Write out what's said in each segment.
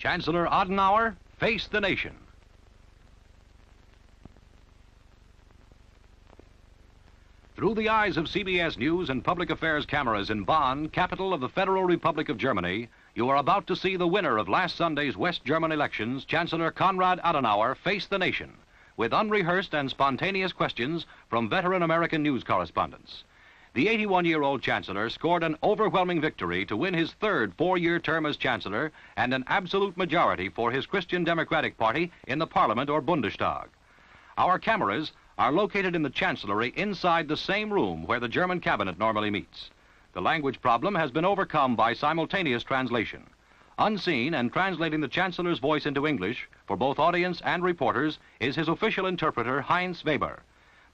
Chancellor Adenauer faced the nation. Through the eyes of CBS News and public affairs cameras in Bonn, capital of the Federal Republic of Germany, you are about to see the winner of last Sunday's West German elections, Chancellor Konrad Adenauer, face the nation with unrehearsed and spontaneous questions from veteran American news correspondents. The 81-year-old Chancellor scored an overwhelming victory to win his third four-year term as Chancellor and an absolute majority for his Christian Democratic Party in the Parliament or Bundestag. Our cameras are located in the Chancellery inside the same room where the German cabinet normally meets. The language problem has been overcome by simultaneous translation. Unseen and translating the Chancellor's voice into English for both audience and reporters is his official interpreter, Heinz Weber.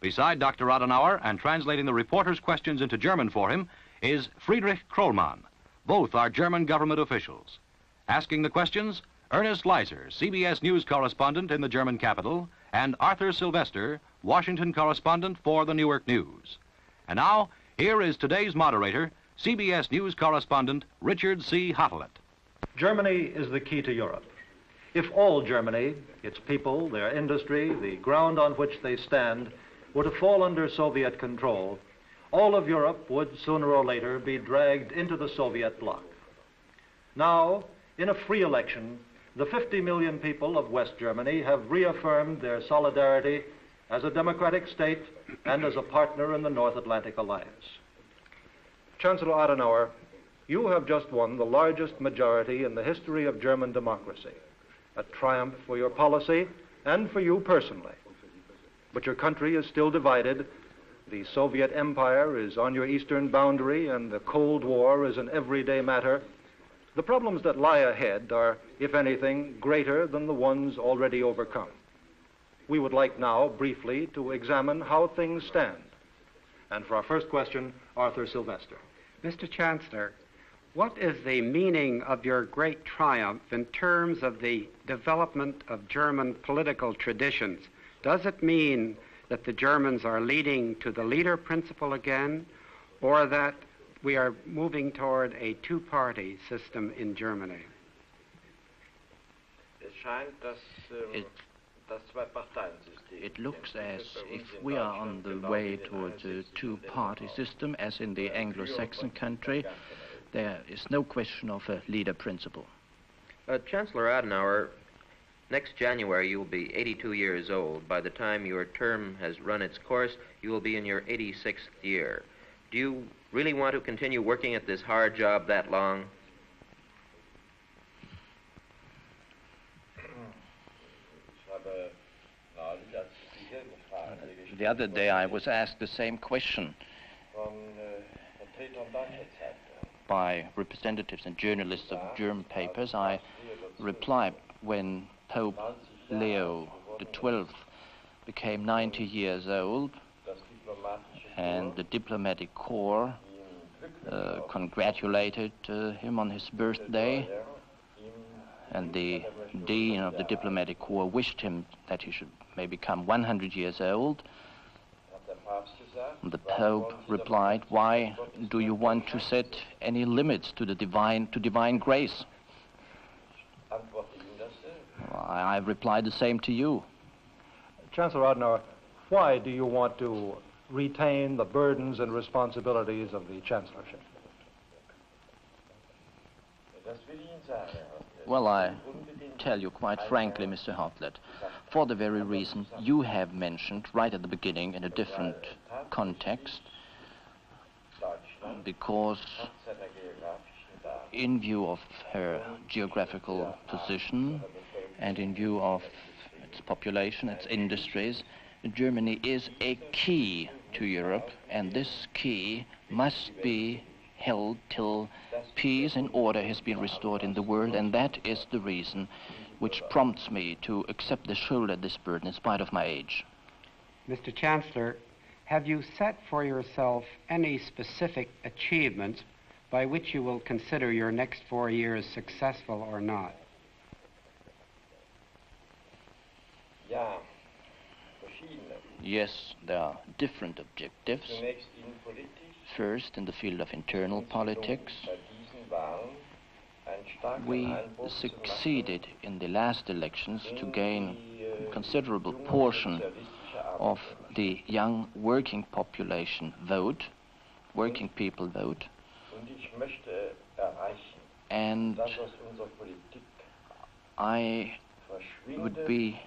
Beside Dr. Adenauer and translating the reporters' questions into German for him is Friedrich Krollmann. Both are German government officials. Asking the questions, Ernest Leiser, CBS News correspondent in the German capital, and Arthur Sylvester, Washington correspondent for the Newark News. And now, here is today's moderator, CBS News correspondent Richard C. Hottelet. Germany is the key to Europe. If all Germany, its people, their industry, the ground on which they stand, were to fall under Soviet control, all of Europe would sooner or later be dragged into the Soviet bloc. Now, in a free election, the 50 million people of West Germany have reaffirmed their solidarity as a democratic state and as a partner in the North Atlantic Alliance. Chancellor Adenauer, you have just won the largest majority in the history of German democracy, a triumph for your policy and for you personally. But your country is still divided. The Soviet Empire is on your eastern boundary, and the Cold War is an everyday matter. The problems that lie ahead are, if anything, greater than the ones already overcome. We would like now, briefly, to examine how things stand. And for our first question, Arthur Sylvester. Mr. Chancellor, what is the meaning of your great triumph in terms of the development of German political traditions? Does it mean that the Germans are leading to the leader principle again, or that we are moving toward a two-party system in Germany? It looks as if we are on the way towards a two-party system, as in the Anglo-Saxon country. There is no question of a leader principle. Chancellor Adenauer, next January you will be 82 years old. By the time your term has run its course, you will be in your 86th year. Do you really want to continue working at this hard job that long? The other day I was asked the same question by representatives and journalists of German papers. I replied, when Pope Leo XII became 90 years old and the diplomatic corps congratulated him on his birthday, and the dean of the diplomatic corps wished him that he should may become 100 years old, the Pope replied, "Why do you want to set any limits to the divine grace?" I replied the same to you. Chancellor Adenauer, why do you want to retain the burdens and responsibilities of the chancellorship? Well, I tell you quite frankly, Mr. Hottelet, for the very reason you have mentioned right at the beginning in a different context, because in view of her geographical position and in view of its population, its industries, Germany is a key to Europe, and this key must be held till peace and order has been restored in the world, and that is the reason which prompts me to accept the shoulder this burden in spite of my age. Mr. Chancellor, have you set for yourself any specific achievements by which you will consider your next 4 years successful or not? Yes, there are different objectives. First, in the field of internal politics, we succeeded in the last elections to gain a considerable portion of the young working population vote, working people vote, and I would be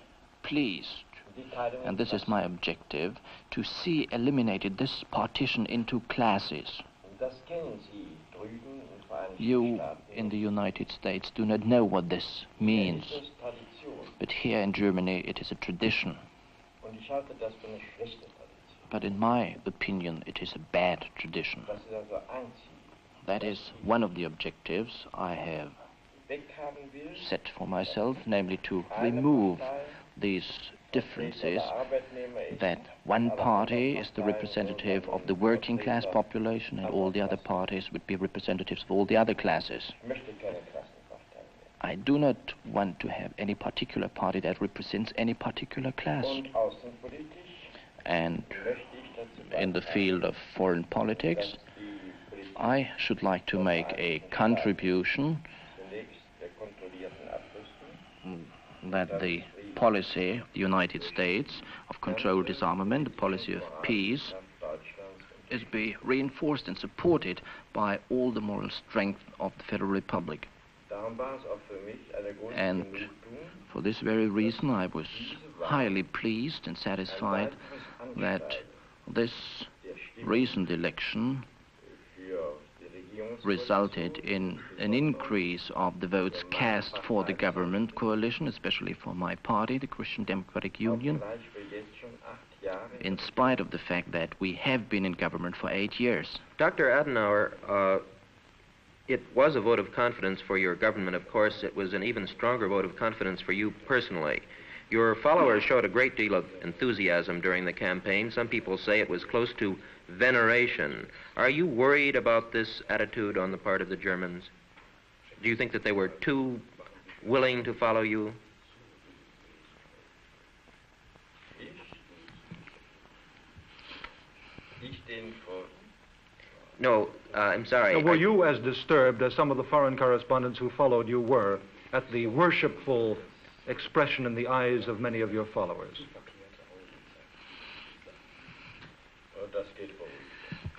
pleased, and this is my objective, to see eliminated this partition into classes. You in the United States do not know what this means, but here in Germany it is a tradition. But in my opinion it is a bad tradition. That is one of the objectives I have set for myself, namely to remove these differences, that one party is the representative of the working class population and all the other parties would be representatives of all the other classes. I do not want to have any particular party that represents any particular class. And in the field of foreign politics, I should like to make a contribution that the policy of the United States of controlled disarmament, the policy of peace, is be reinforced and supported by all the moral strength of the Federal Republic. And for this very reason I was highly pleased and satisfied that this recent election resulted in an increase of the votes cast for the government coalition, especially for my party, the Christian Democratic Union, in spite of the fact that we have been in government for 8 years. Dr. Adenauer, it was a vote of confidence for your government. Of course, it was an even stronger vote of confidence for you personally. Your followers showed a great deal of enthusiasm during the campaign. Some people say it was close to veneration. Are you worried about this attitude on the part of the Germans? Do you think that they were too willing to follow you? No, I'm sorry. Now, were you as disturbed as some of the foreign correspondents who followed you were at the worshipful expression in the eyes of many of your followers?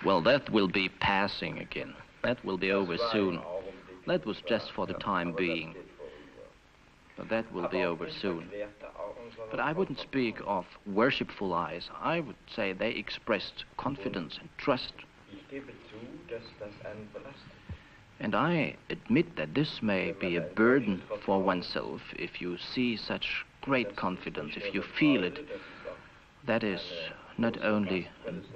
Well, that will be passing again. That will be over soon. That was just for the time being. But that will be over soon. But I wouldn't speak of worshipful eyes. I would say they expressed confidence and trust. And I admit that this may be a burden for oneself if you see such great confidence, if you feel it. That is not only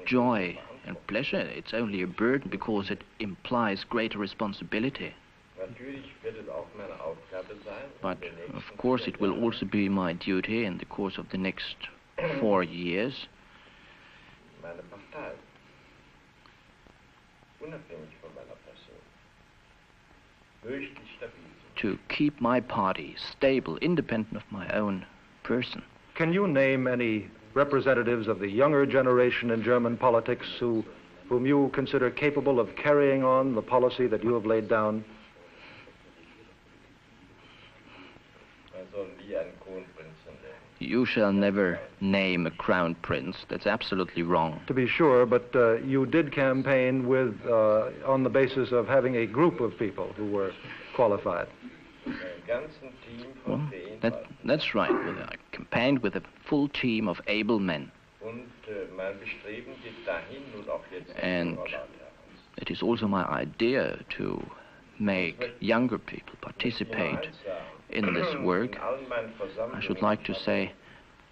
joy and pleasure, it's only a burden because it implies greater responsibility. But of course it will also be my duty in the course of the next 4 years to keep my party stable, independent of my own person. Can you name any representatives of the younger generation in German politics whom you consider capable of carrying on the policy that you have laid down? You shall never name a crown prince. That's absolutely wrong. To be sure, but you did campaign with on the basis of having a group of people who were qualified. Well, that's right. I campaigned with a full team of able men. And it is also my idea to make younger people participate in this work. I should like to say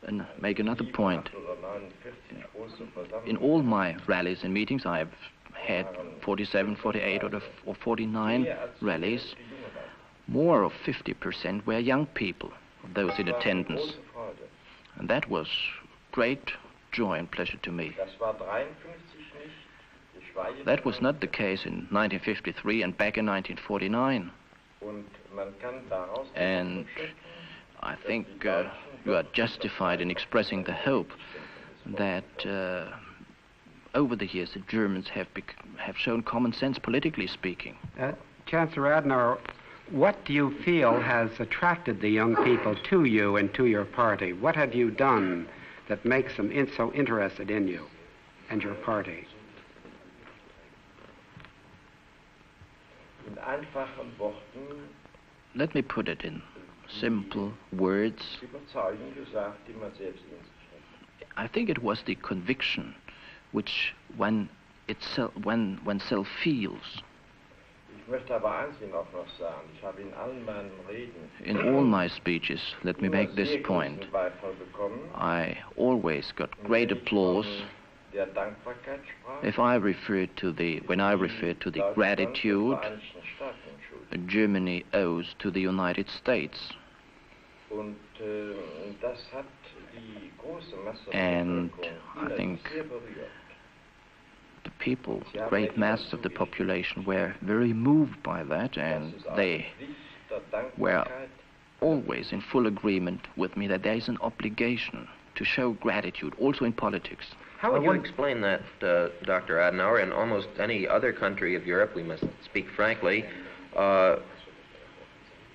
and make another point. In all my rallies and meetings, I've had 47, 48 or 49 rallies. More of 50% were young people, those in attendance. And that was great joy and pleasure to me. That was not the case in 1953 and back in 1949. And I think you are justified in expressing the hope that over the years the Germans have shown common sense, politically speaking. Chancellor Adenauer, What do you feel has attracted the young people to you and to your party? What have you done that makes them so interested in you and your party? Let me put it in simple words. I think it was the conviction which one self feels. In all my speeches, let me make this point, I always got great applause when I referred to the gratitude Germany owes to the United States. And I think the people, the great mass of the population, were very moved by that, and they were always in full agreement with me that there is an obligation to show gratitude, also in politics. How would you explain that, Dr. Adenauer? In almost any other country of Europe, we must speak frankly,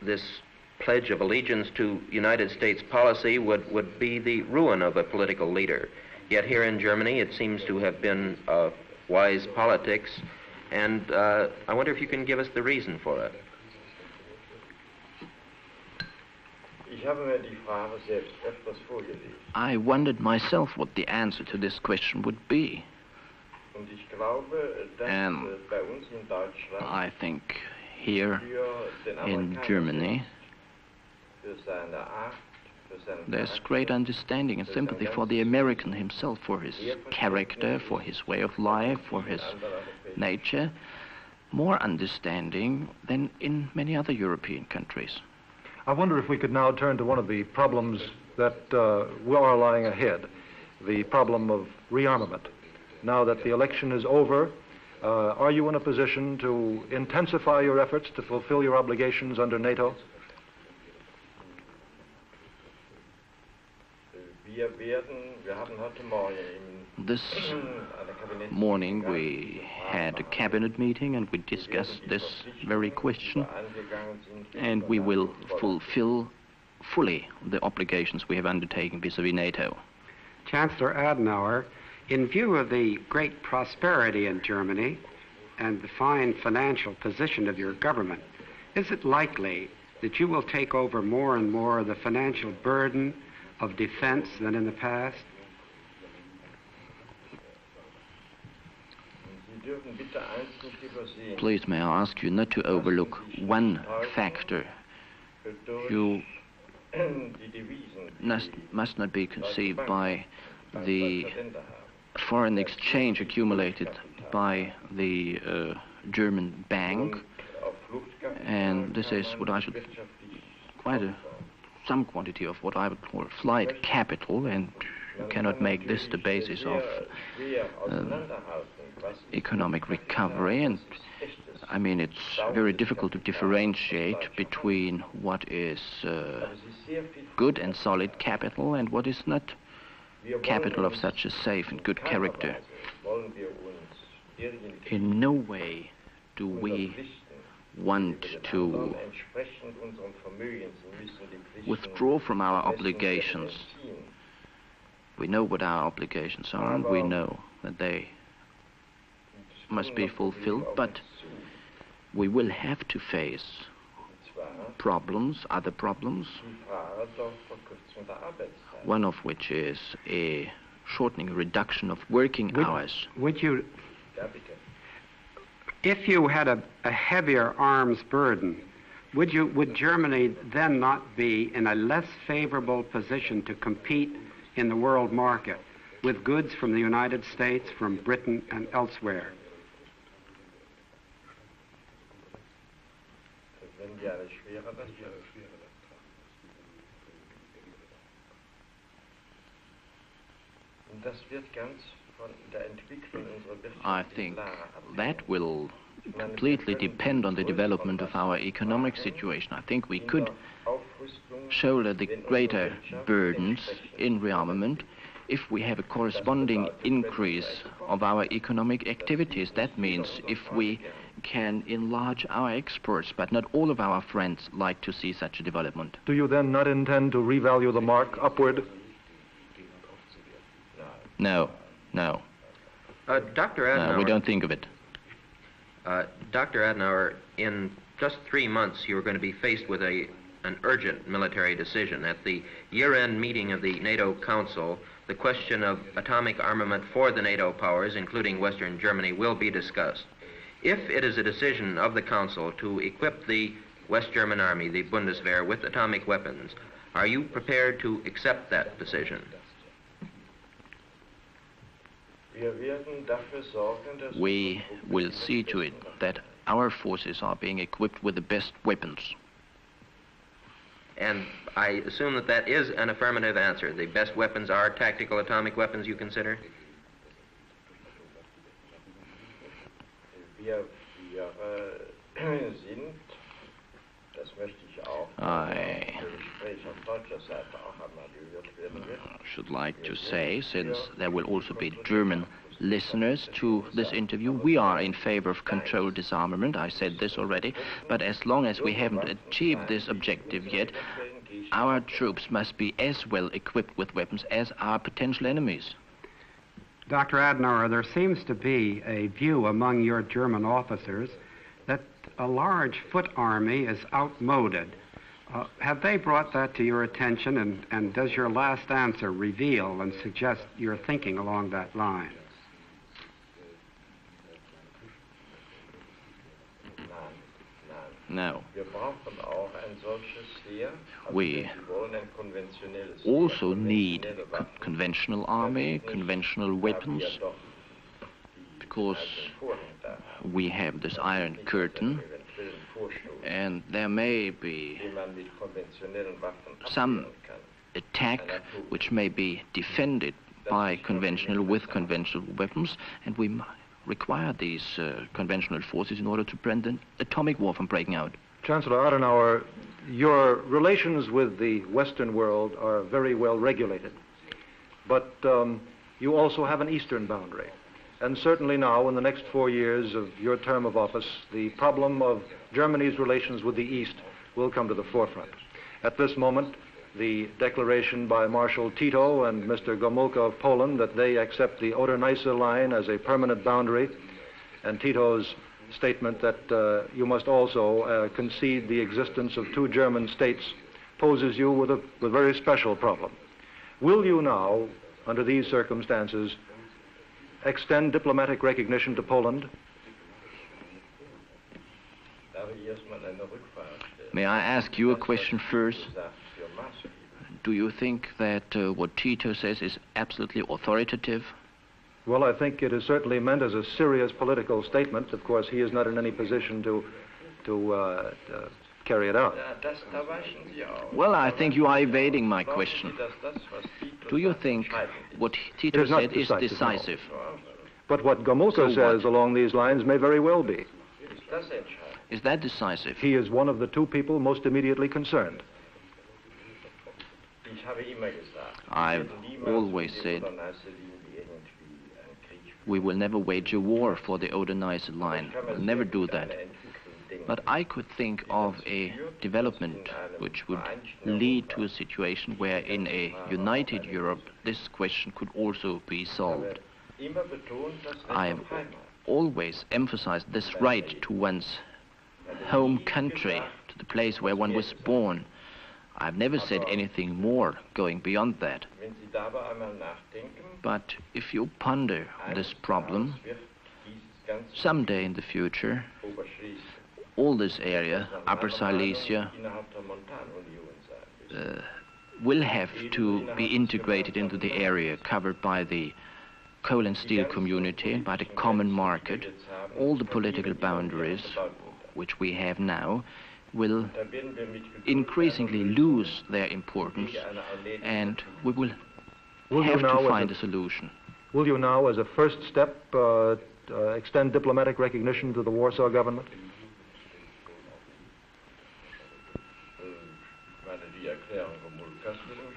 this pledge of allegiance to United States policy would be the ruin of a political leader. Yet here in Germany, it seems to have been wise politics, and I wonder if you can give us the reason for it. I wondered myself what the answer to this question would be. And I think here in Germany, there's great understanding and sympathy for the American himself, for his character, for his way of life, for his nature. More understanding than in many other European countries. I wonder if we could now turn to one of the problems that are lying ahead, the problem of rearmament. Now that the election is over, are you in a position to intensify your efforts to fulfill your obligations under NATO? This morning we had a cabinet meeting and we discussed this very question, and we will fulfill fully the obligations we have undertaken vis-à-vis NATO. Chancellor Adenauer, in view of the great prosperity in Germany and the fine financial position of your government, is it likely that you will take over more and more of the financial burden of defense than in the past? Please, may I ask you not to overlook one factor. You must not be conceived by the foreign exchange accumulated by the German bank, and this is what I should some quantity of what I would call flight capital, and you cannot make this the basis of economic recovery. And I mean, it's very difficult to differentiate between what is good and solid capital and what is not capital of such a safe and good character. In no way do we want to withdraw from our obligations. We know what our obligations are, and we know that they must be fulfilled, but we will have to face other problems, one of which is a shortening, reduction of working hours. If you had a heavier arms burden, would Germany then not be in a less favorable position to compete in the world market with goods from the United States, from Britain, and elsewhere? I think that will completely depend on the development of our economic situation. I think we could shoulder the greater burdens in rearmament if we have a corresponding increase of our economic activities. That means if we can enlarge our exports, but not all of our friends like to see such a development. Do you then not intend to revalue the mark upward? No, no. Dr. Adenauer, No, we don't think of it. Dr. Adenauer, in just 3 months, you're going to be faced with an urgent military decision. At the year-end meeting of the NATO Council, the question of atomic armament for the NATO powers, including Western Germany, will be discussed. If it is a decision of the Council to equip the West German Army, the Bundeswehr, with atomic weapons, are you prepared to accept that decision? We will see to it that our forces are being equipped with the best weapons. And I assume that that is an affirmative answer. The best weapons are tactical atomic weapons, you consider? I should like to say, since there will also be German listeners to this interview, we are in favor of controlled disarmament. I said this already, but as long as we haven't achieved this objective yet, our troops must be as well equipped with weapons as our potential enemies. Dr. Adenauer, there seems to be a view among your German officers that a large foot army is outmoded. Have they brought that to your attention, and does your last answer reveal and suggest your thinking along that line? No. We also need conventional army, conventional weapons, because we have this Iron Curtain, and there may be some attack which may be defended by with conventional weapons, and we require these conventional forces in order to prevent an atomic war from breaking out. Chancellor Adenauer, your relations with the Western world are very well regulated, but you also have an Eastern boundary. And certainly now, in the next 4 years of your term of office, the problem of Germany's relations with the East will come to the forefront. At this moment, the declaration by Marshal Tito and Mr. Gomulka of Poland that they accept the Oder-Neisse line as a permanent boundary, and Tito's statement that you must also concede the existence of 2 German states, poses you with a very special problem. Will you now, under these circumstances, extend diplomatic recognition to Poland? May I ask you a question first? Do you think that what Tito says is absolutely authoritative? Well, I think it is certainly meant as a serious political statement. Of course, he is not in any position to carry it out. Well, I think you are evading my question. Do you think what Tito said is decisive? But what Gomulka says along these lines may very well be. Is that decisive? He is one of the 2 people most immediately concerned. I've always said we will never wage a war for the Oder-Neisse line. We'll never do that. But I could think of a development which would lead to a situation where in a united Europe this question could also be solved. I have always emphasized this right to one's home country, to the place where one was born. I've never said anything more going beyond that. But if you ponder this problem, someday in the future, all this area, Upper Silesia, will have to be integrated into the area covered by the coal and steel community, by the common market. All the political boundaries which we have now will increasingly lose their importance, and we will have to find a solution. Will you now, as a first step, extend diplomatic recognition to the Warsaw government?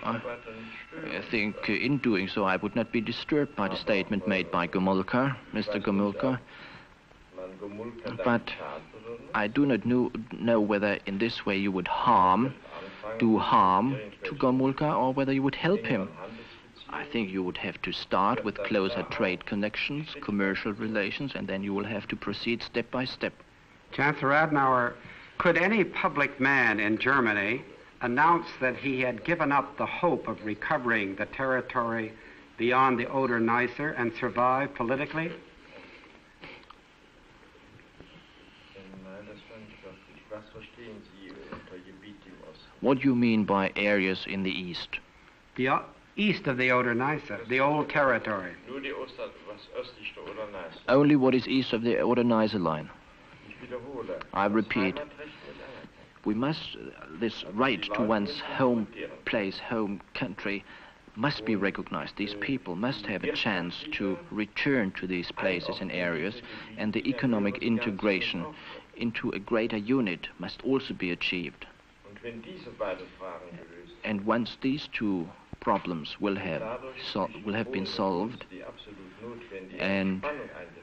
I think in doing so I would not be disturbed by the statement made by Gomulka, Mr. Gomulka. But I do not know whether in this way you would do harm to Gomulka, or whether you would help him. I think you would have to start with closer trade connections, commercial relations, and then you will have to proceed step by step. Chancellor Adenauer, could any public man in Germany announce that he had given up the hope of recovering the territory beyond the Oder-Neisse and survive politically? What do you mean by areas in the east? The east of the Oder-Neisse, the old territory. Only what is east of the Oder-Neisse line. I repeat, this right to one's home place, home country, must be recognized. These people must have a chance to return to these places and areas, and the economic integration into a greater unit must also be achieved. And once these two problems will have been solved, and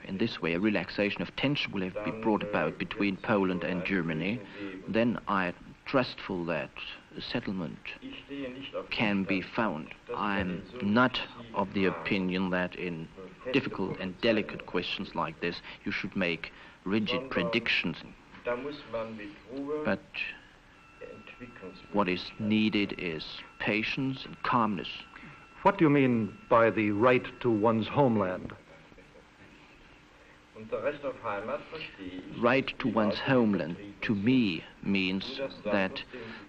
in this way a relaxation of tension will have been brought about between Poland and Germany, then I'm trustful that a settlement can be found. I'm not of the opinion that in difficult and delicate questions like this you should make rigid predictions. But what is needed is patience and calmness. What do you mean by the right to one's homeland? Right to one's homeland, to me, means that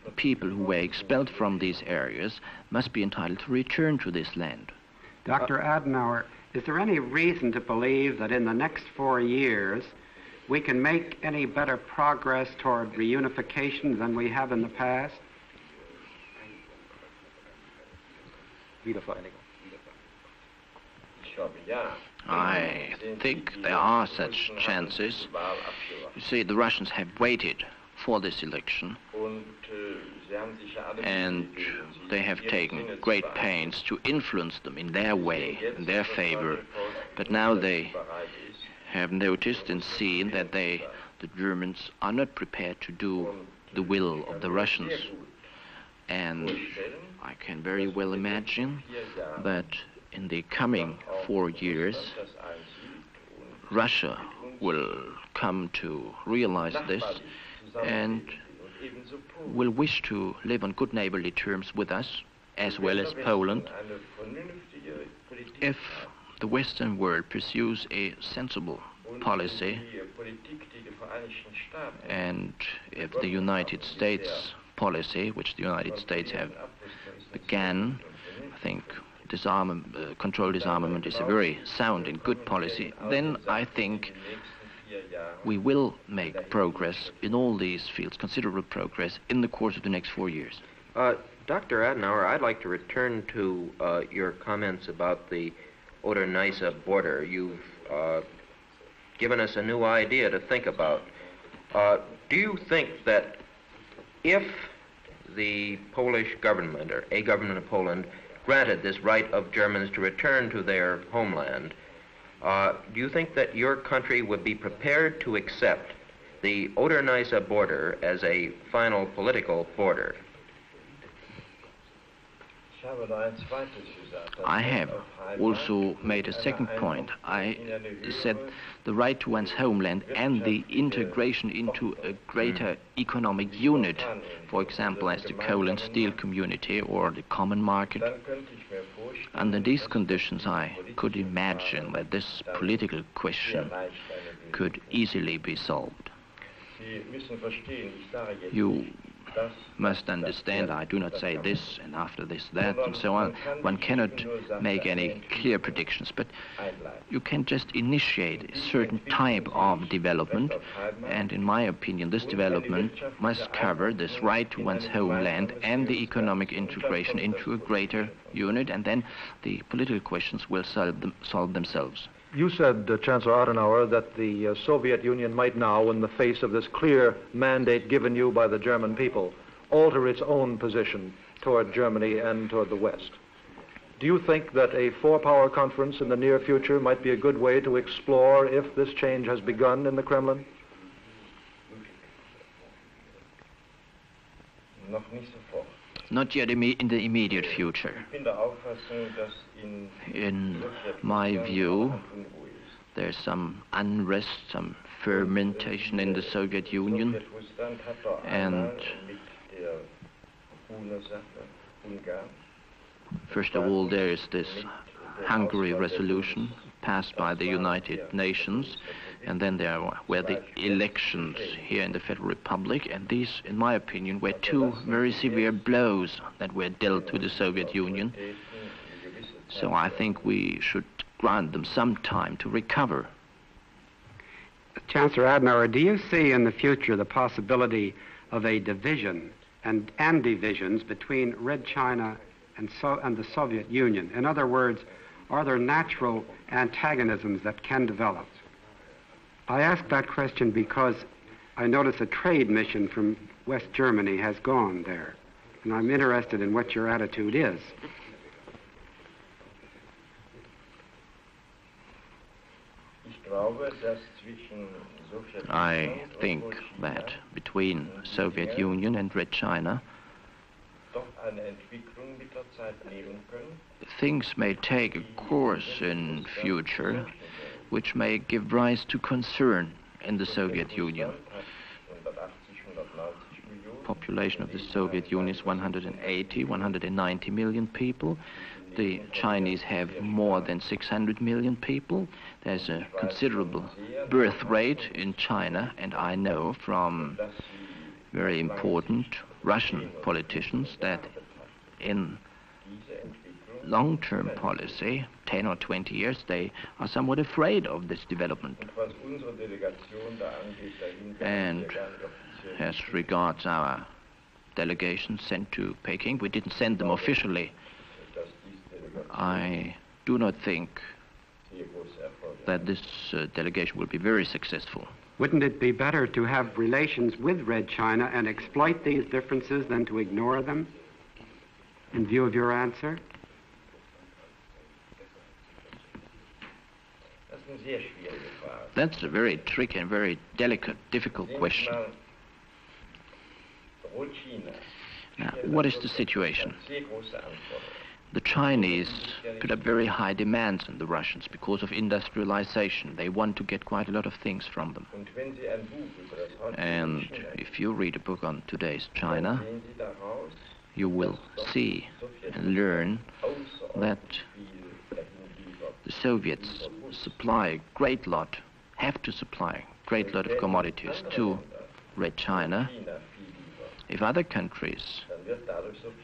the people who were expelled from these areas must be entitled to return to this land. Dr. Adenauer, is there any reason to believe that in the next 4 years we can make any better progress toward reunification than we have in the past? I think there are such chances. You see, the Russians have waited for this election, and they have taken great pains to influence them in their way, in their favor. But now they have noticed and seen that the Germans are not prepared to do the will of the Russians. And I can very well imagine that in the coming 4 years, Russia will come to realize this and will wish to live on good neighborly terms with us, as well as Poland, if the Western world pursues a sensible policy, and if the United States policy, which the United States have began, I think controlled disarmament is a very sound and good policy, then I think we will make progress in all these fields, considerable progress, in the course of the next 4 years. Dr. Adenauer, I'd like to return to your comments about the Oder-Neisse border. You've given us a new idea to think about. Do you think that if the Polish government, or a government of Poland, granted this right of Germans to return to their homeland, do you think that your country would be prepared to accept the Oder-Neisse border as a final political border? I have also made a second point. I said the right to one's homeland and the integration into a greater economic unit, for example, as the coal and steel community or the common market. Under these conditions, I could imagine that this political question could easily be solved. You must understand, I do not say this and after this that and so on. One cannot make any clear predictions, but you can just initiate a certain type of development, and in my opinion this development must cover this right to one's homeland and the economic integration into a greater unit, and then the political questions will solve themselves. You said, Chancellor Adenauer, that the Soviet Union might now, in the face of this clear mandate given you by the German people, alter its own position toward Germany and toward the West. Do you think that a four-power conference in the near future might be a good way to explore if this change has begun in the Kremlin? Not yet in the immediate future. In my view, there's some unrest, some fermentation in the Soviet Union, and first of all, there is this Hungary resolution passed by the United Nations, and then there were the elections here in the Federal Republic, and these, in my opinion, were two very severe blows that were dealt to the Soviet Union. So I think we should grant them some time to recover. Chancellor Adenauer, do you see in the future the possibility of a division and divisions between Red China and the Soviet Union? In other words, are there natural antagonisms that can develop? I ask that question because I notice a trade mission from West Germany has gone there, and I'm interested in what your attitude is. I think that between Soviet Union and Red China, things may take a course in future which may give rise to concern in the Soviet Union. Population of the Soviet Union is 190 million people. The Chinese have more than 600 million people. There's a considerable birth rate in China, and I know from very important Russian politicians that in long-term policy, 10 or 20 years, they are somewhat afraid of this development. And as regards our delegation sent to Peking, we didn't send them officially. I do not think that this delegation will be very successful. Wouldn't it be better to have relations with Red China and exploit these differences than to ignore them, in view of your answer? That's a very tricky and very delicate, difficult question. Now, what is the situation? The Chinese put up very high demands on the Russians because of industrialization. They want to get quite a lot of things from them. And if you read a book on today's China, you will see and learn that the Soviets supply a great lot, have to supply a great lot of commodities to Red China. If other countries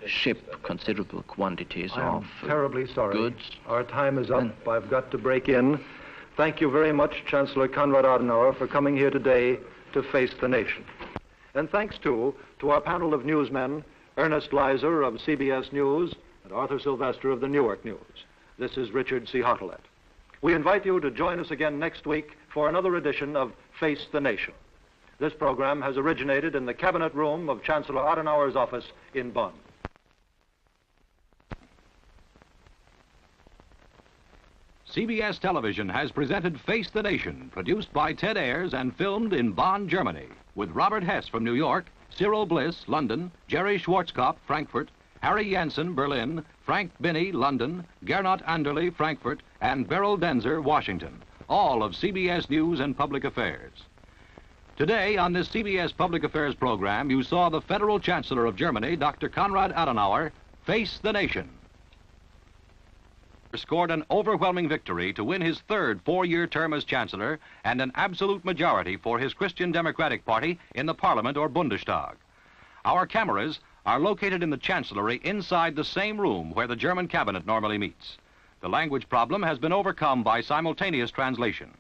ship considerable quantities of terribly sorry. Goods. Our time is up. I've got to break in. Thank you very much, Chancellor Konrad Adenauer, for coming here today to face the nation. And thanks, too, to our panel of newsmen, Ernest Leiser of CBS News and Arthur Sylvester of the Newark News. This is Richard C. Hartelet. We invite you to join us again next week for another edition of Face the Nation. This program has originated in the cabinet room of Chancellor Adenauer's office in Bonn. CBS Television has presented Face the Nation, produced by Ted Ayers and filmed in Bonn, Germany, with Robert Hess from New York, Cyril Bliss, London, Jerry Schwarzkopf, Frankfurt, Harry Jansen, Berlin, Frank Binney, London, Gernot Anderle, Frankfurt, and Beryl Denzer, Washington, all of CBS News and Public Affairs. Today, on this CBS Public Affairs program, you saw the Federal Chancellor of Germany, Dr. Konrad Adenauer, face the nation. He scored an overwhelming victory to win his third four-year term as Chancellor and an absolute majority for his Christian Democratic Party in the Parliament or Bundestag. Our cameras are located in the Chancellery inside the same room where the German cabinet normally meets. The language problem has been overcome by simultaneous translation.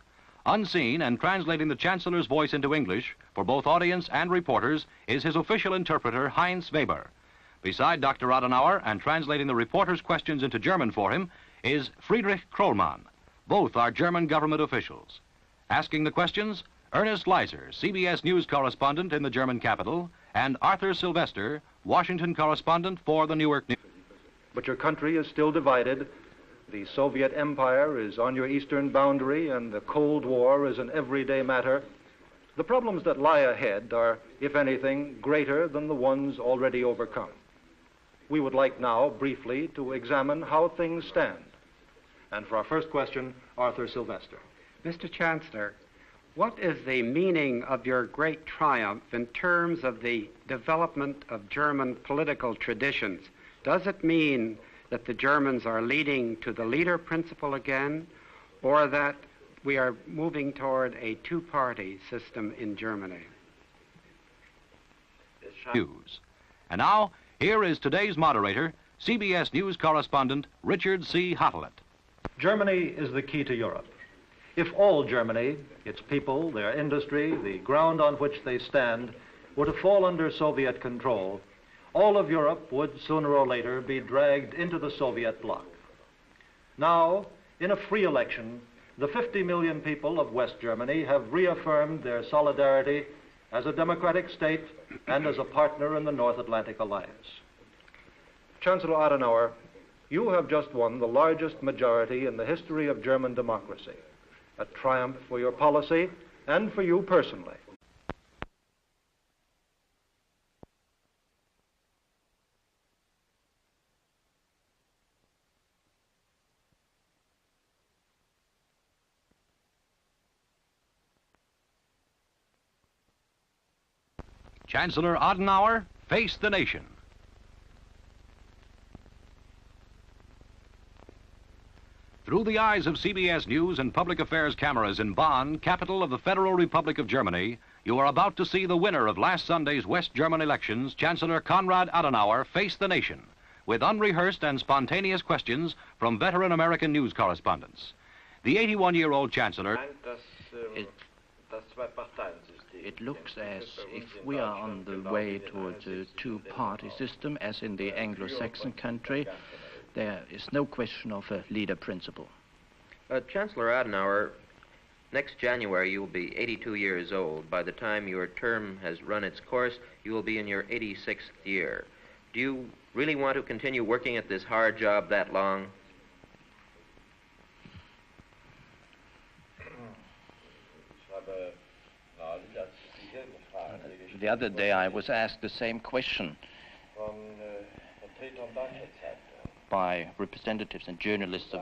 Unseen and translating the Chancellor's voice into English for both audience and reporters is his official interpreter, Heinz Weber. Beside Dr. Adenauer and translating the reporters' questions into German for him is Friedrich Krollmann. Both are German government officials. Asking the questions, Ernest Leiser, CBS News correspondent in the German capital, and Arthur Sylvester, Washington correspondent for the Newark News. But your country is still divided. The Soviet Empire is on your eastern boundary, and the Cold War is an everyday matter. The problems that lie ahead are, if anything, greater than the ones already overcome. We would like now, briefly, to examine how things stand. And for our first question, Arthur Sylvester. Mr. Chancellor, what is the meaning of your great triumph in terms of the development of German political traditions? Does it mean that the Germans are leading to the leader principle again, or that we are moving toward a two-party system in Germany? News. And now, here is today's moderator, CBS News correspondent Richard C. Hottelet. Germany is the key to Europe. If all Germany, its people, their industry, the ground on which they stand, were to fall under Soviet control, all of Europe would sooner or later be dragged into the Soviet bloc. Now, in a free election, the 50 million people of West Germany have reaffirmed their solidarity as a democratic state and as a partner in the North Atlantic Alliance. Chancellor Adenauer, you have just won the largest majority in the history of German democracy, a triumph for your policy and for you personally. Chancellor Adenauer, face the nation. Through the eyes of CBS News and Public Affairs cameras in Bonn, capital of the Federal Republic of Germany, you are about to see the winner of last Sunday's West German elections, Chancellor Konrad Adenauer, face the nation with unrehearsed and spontaneous questions from veteran American news correspondents. The 81-year-old Chancellor... It looks as if we are on the way towards a two-party system, as in the Anglo-Saxon country. There is no question of a leader principle. Chancellor Adenauer, next January you will be 82 years old. By the time your term has run its course, you will be in your 86th year. Do you really want to continue working at this hard job that long? The other day I was asked the same question by representatives and journalists of